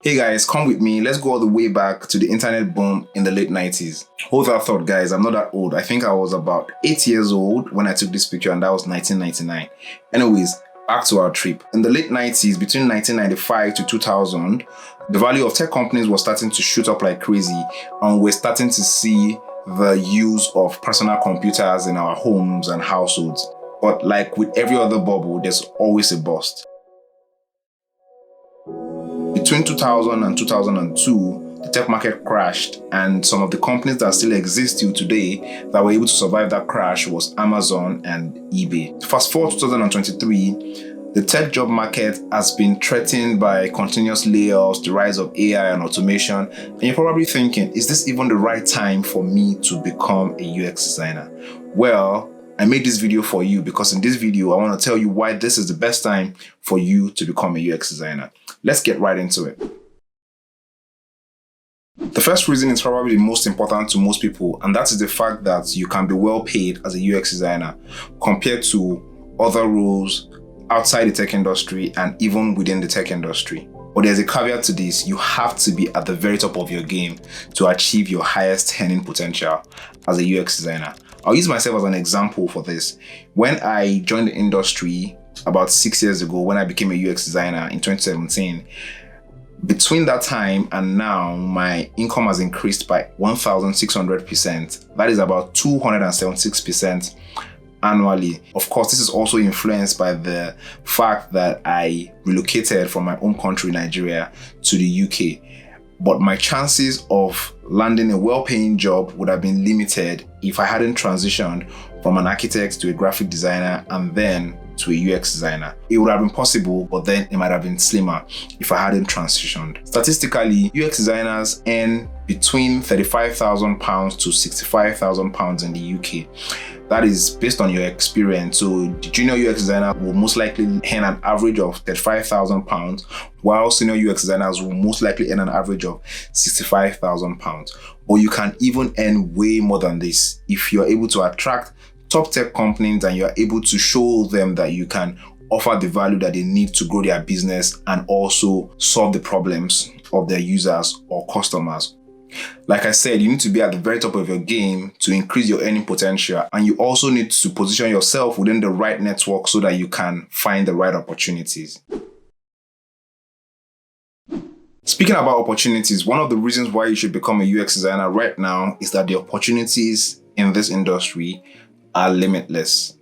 Hey guys, come with me. Let's go all the way back to the internet boom in the late 90s. Hold that thought, guys. I'm not that old. I think I was about 8 years old when I took this picture, and that was 1999. Anyways, back to our trip. In the late 90s, between 1995 to 2000, the value of tech companies was starting to shoot up like crazy, and we're starting to see the use of personal computers in our homes and households. But like with every other bubble, there's always a bust. Between 2000 and 2002, the tech market crashed, and some of the companies that still exist till today that were able to survive that crash was Amazon and eBay. Fast forward to 2023, the tech job market has been threatened by continuous layoffs, the rise of AI and automation, and you're probably thinking, is this even the right time for me to become a UX designer? Well, I made this video for you because in this video, I want to tell you why this is the best time for you to become a UX designer. Let's get right into it. The first reason is probably the most important to most people, and that is the fact that you can be well paid as a UX designer compared to other roles outside the tech industry and even within the tech industry. But there's a caveat to this: you have to be at the very top of your game to achieve your highest earning potential as a UX designer. I'll use myself as an example for this. When I joined the industry about 6 years ago, when I became a UX designer in 2017, between that time and now, my income has increased by 1,600%. That is about 276% annually. Of course, this is also influenced by the fact that I relocated from my home country, Nigeria, to the UK. But my chances of landing a well-paying job would have been limited if I hadn't transitioned from an architect to a graphic designer and then to a UX designer. It would have been possible, but then it might have been slimmer if I hadn't transitioned. Statistically, UX designers earn between £35,000 to £65,000 in the UK. That is based on your experience. So the junior UX designer will most likely earn an average of £35,000, while senior UX designers will most likely earn an average of £65,000. But you can even earn way more than this if you're able to attract top tech companies and you're able to show them that you can offer the value that they need to grow their business and also solve the problems of their users or customers. Like I said, you need to be at the very top of your game to increase your earning potential, and you also need to position yourself within the right network so that you can find the right opportunities. Speaking about opportunities, one of the reasons why you should become a UX designer right now is that the opportunities in this industry are limitless.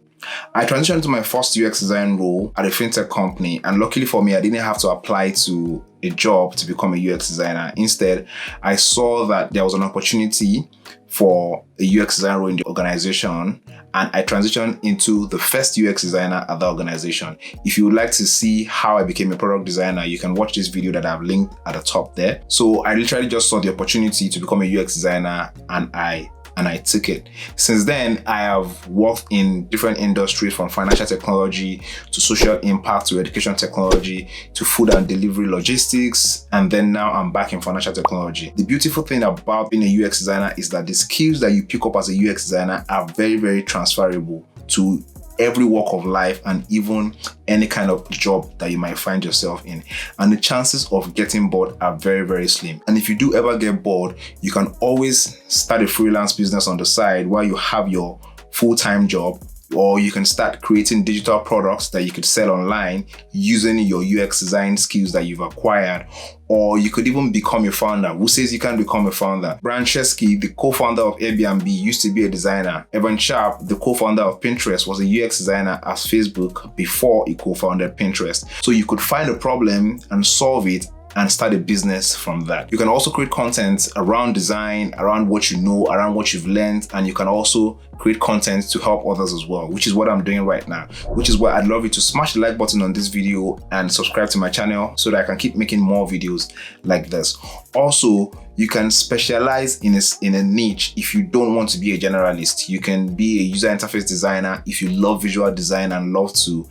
I transitioned to my first UX design role at a fintech company, and luckily for me, I didn't have to apply to a job to become a UX designer. Instead, I saw that there was an opportunity for a UX design role in the organization, and I transitioned into the first UX designer at the organization. If you would like to see how I became a product designer, you can watch this video that I've linked at the top there. So I literally just saw the opportunity to become a UX designer, and I took it. Since then, I have worked in different industries, from financial technology to social impact to education technology to food and delivery logistics, and then now I'm back in financial technology. The beautiful thing about being a UX designer is that the skills that you pick up as a UX designer are very, very transferable to every walk of life and even any kind of job that you might find yourself in. And the chances of getting bored are very, very slim. And if you do ever get bored, you can always start a freelance business on the side while you have your full-time job, or you can start creating digital products that you could sell online using your UX design skills that you've acquired. Or you could even become a founder. Who says you can't become a founder? Brian Chesky, the co-founder of Airbnb, used to be a designer. Evan Sharp, the co-founder of Pinterest, was a UX designer at Facebook before he co-founded Pinterest. So you could find a problem and solve it and start a business from that. You can also create content around design, around what you know, around what you've learned, and you can also create content to help others as well, which is what I'm doing right now, which is why I'd love you to smash the like button on this video and subscribe to my channel so that I can keep making more videos like this. Also, you can specialize in a niche if you don't want to be a generalist. You can be a user interface designer if you love visual design and love to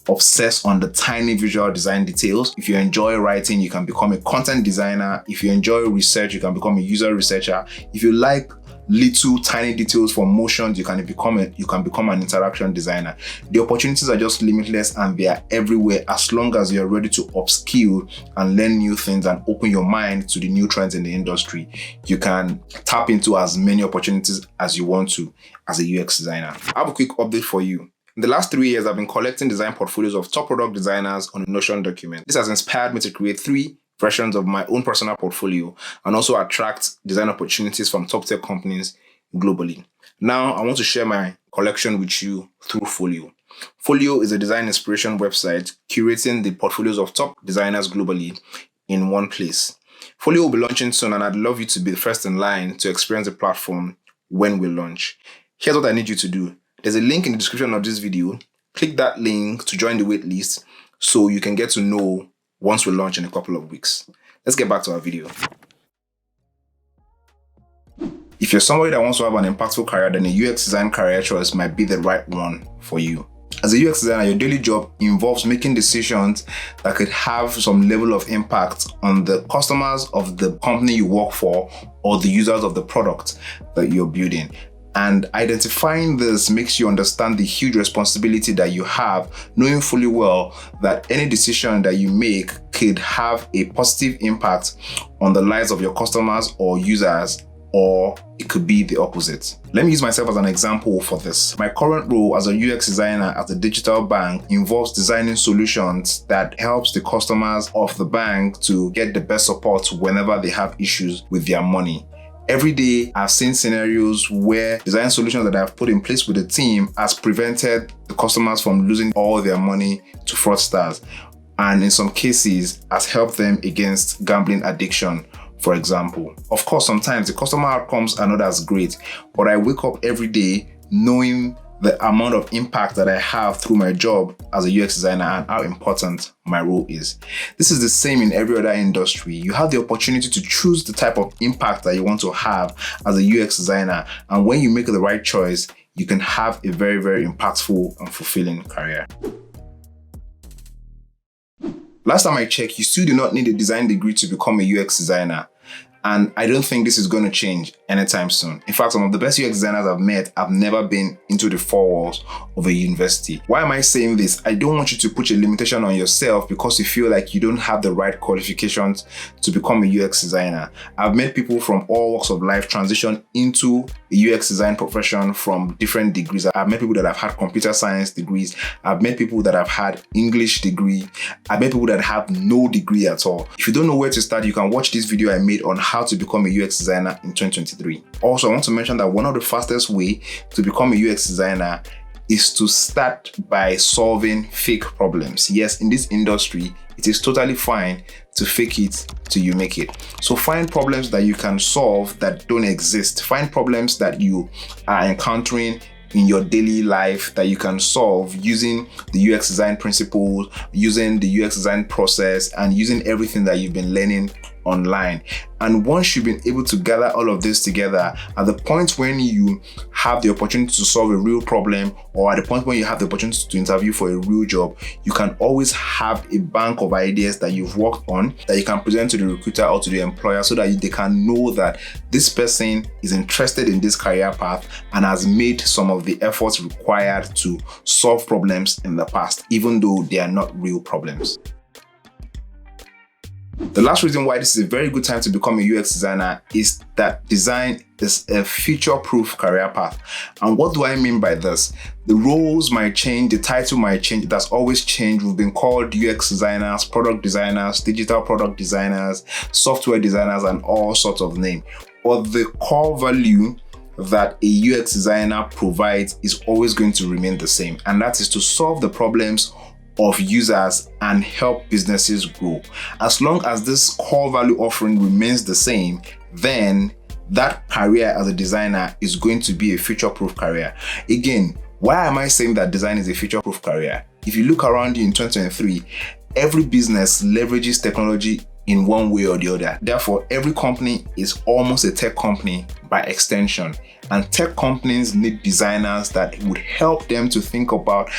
obsess on the tiny visual design details. If you enjoy writing, you can become a content designer. If you enjoy research, you can become a user researcher. If you like little tiny details for motions, you can become an interaction designer. The opportunities are just limitless and they are everywhere as long as you're ready to upskill and learn new things and open your mind to the new trends in the industry. You can tap into as many opportunities as you want to as a UX designer. I have a quick update for you. In the last 3 years, I've been collecting design portfolios of top product designers on a Notion document. This has inspired me to create 3 versions of my own personal portfolio and also attract design opportunities from top tech companies globally. Now, I want to share my collection with you through Foleo. Foleo is a design inspiration website curating the portfolios of top designers globally in one place. Foleo will be launching soon, and I'd love you to be the first in line to experience the platform when we launch. Here's what I need you to do. There's a link in the description of this video. Click that link to join the waitlist so you can get to know once we launch in a couple of weeks. Let's get back to our video. If you're somebody that wants to have an impactful career, then a UX design career choice might be the right one for you. As a UX designer, your daily job involves making decisions that could have some level of impact on the customers of the company you work for or the users of the product that you're building. And identifying this makes you understand the huge responsibility that you have, knowing fully well that any decision that you make could have a positive impact on the lives of your customers or users, or it could be the opposite. Let me use myself as an example for this. My current role as a UX designer at a digital bank involves designing solutions that helps the customers of the bank to get the best support whenever they have issues with their money. Every day, I've seen scenarios where design solutions that I've put in place with the team has prevented the customers from losing all their money to fraudsters, and in some cases has helped them against gambling addiction, for example. Of course, sometimes the customer outcomes are not as great, but I wake up every day knowing the amount of impact that I have through my job as a UX designer and how important my role is. This is the same in every other industry. You have the opportunity to choose the type of impact that you want to have as a UX designer, and when you make the right choice, you can have a very, very impactful and fulfilling career. Last time I checked, you still do not need a design degree to become a UX designer. And I don't think this is going to change anytime soon. In fact, some of the best UX designers I've met have never been into the 4 walls of a university. Why am I saying this? I don't want you to put a limitation on yourself because you feel like you don't have the right qualifications to become a UX designer. I've met people from all walks of life transition into a UX design profession from different degrees. I've met people that have had computer science degrees. I've met people that have had English degree. I've met people that have no degree at all. If you don't know where to start, you can watch this video I made on how to become a UX designer in 2023. Also, I want to mention that one of the fastest way to become a UX designer is to start by solving fake problems. Yes, in this industry, it is totally fine to fake it till you make it. So find problems that you can solve that don't exist. Find problems that you are encountering in your daily life that you can solve using the UX design principles, using the UX design process, and using everything that you've been learning online. And once you've been able to gather all of this together, at the point when you have the opportunity to solve a real problem, or at the point when you have the opportunity to interview for a real job, you can always have a bank of ideas that you've worked on that you can present to the recruiter or to the employer so that they can know that this person is interested in this career path and has made some of the efforts required to solve problems in the past, even though they are not real problems. The last reason why this is a very good time to become a UX designer is that design is a future-proof career path. And what do I mean by this? The roles might change, the title might change, it has always changed. We've been called UX designers, product designers, digital product designers, software designers, and all sorts of names. But the core value that a UX designer provides is always going to remain the same, and that is to solve the problems of users and help businesses grow. As long as this core value offering remains the same, then that career as a designer is going to be a future-proof career. Again, why am I saying that design is a future-proof career? If you look around you in 2023, every business leverages technology in one way or the other. Therefore, every company is almost a tech company by extension. And tech companies need designers that would help them to think about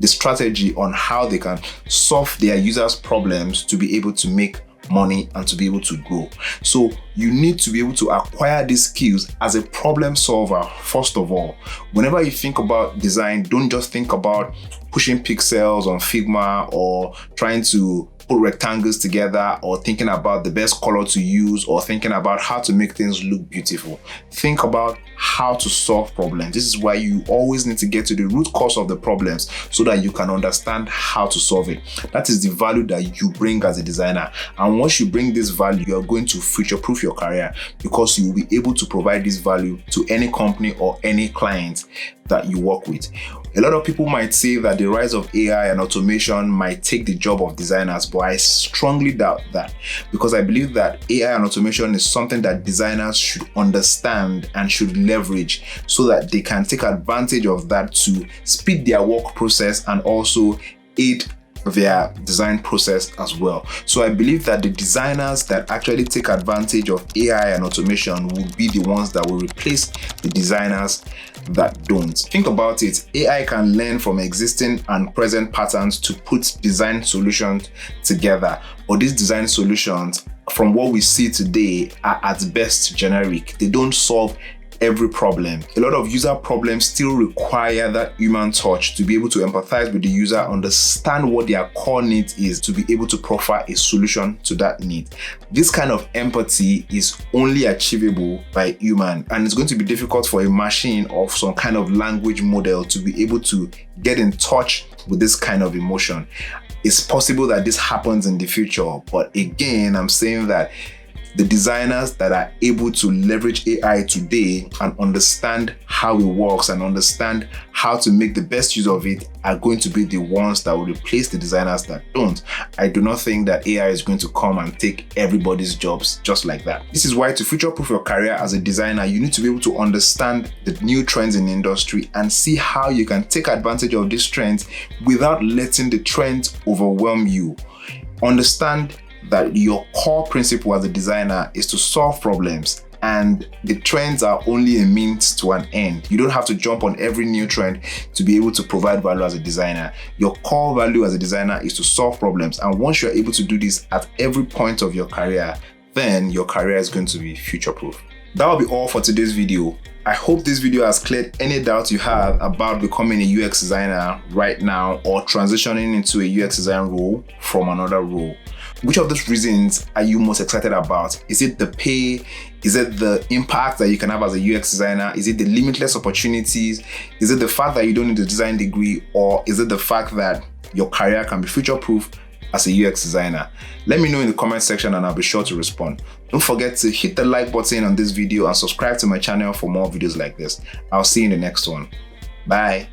the strategy on how they can solve their users' problems to be able to make money, and to be able to grow. So you need to be able to acquire these skills as a problem solver. First of all, whenever you think about design, don't just think about pushing pixels on Figma or trying to put rectangles together or thinking about the best color to use or thinking about how to make things look beautiful. Think about how to solve problems. This is why you always need to get to the root cause of the problems so that you can understand how to solve it. That is the value that you bring as a designer. And once you bring this value, you are going to future-proof your career because you will be able to provide this value to any company or any client that you work with. A lot of people might say that the rise of AI and automation might take the job of designers, but I strongly doubt that because I believe that AI and automation is something that designers should understand and should leverage so that they can take advantage of that to speed their work process and also aid their design process as well. So I believe that the designers that actually take advantage of AI and automation will be the ones that will replace the designers that don't. Think about it. AI can learn from existing and present patterns to put design solutions together. But these design solutions, from what we see today, are at best generic. They don't solve every problem. A lot of user problems still require that human touch to be able to empathize with the user, understand what their core need is, to be able to profile a solution to that need. This kind of empathy is only achievable by human, and it's going to be difficult for a machine or some kind of language model to be able to get in touch with this kind of emotion. It's possible that this happens in the future, but again, I'm saying that the designers that are able to leverage AI today and understand how it works and understand how to make the best use of it are going to be the ones that will replace the designers that don't. I do not think that AI is going to come and take everybody's jobs just like that. This is why to future-proof your career as a designer, you need to be able to understand the new trends in the industry and see how you can take advantage of these trends without letting the trends overwhelm you. Understand that your core principle as a designer is to solve problems, and the trends are only a means to an end. You don't have to jump on every new trend to be able to provide value as a designer. Your core value as a designer is to solve problems, and once you're able to do this at every point of your career, then your career is going to be future-proof. That will be all for today's video. I hope this video has cleared any doubts you have about becoming a UX designer right now or transitioning into a UX design role from another role. Which of those reasons are you most excited about? Is it the pay? Is it the impact that you can have as a UX designer? Is it the limitless opportunities? Is it the fact that you don't need a design degree? Or is it the fact that your career can be future-proof as a UX designer? Let me know in the comment section and I'll be sure to respond. Don't forget to hit the like button on this video and subscribe to my channel for more videos like this. I'll see you in the next one. Bye.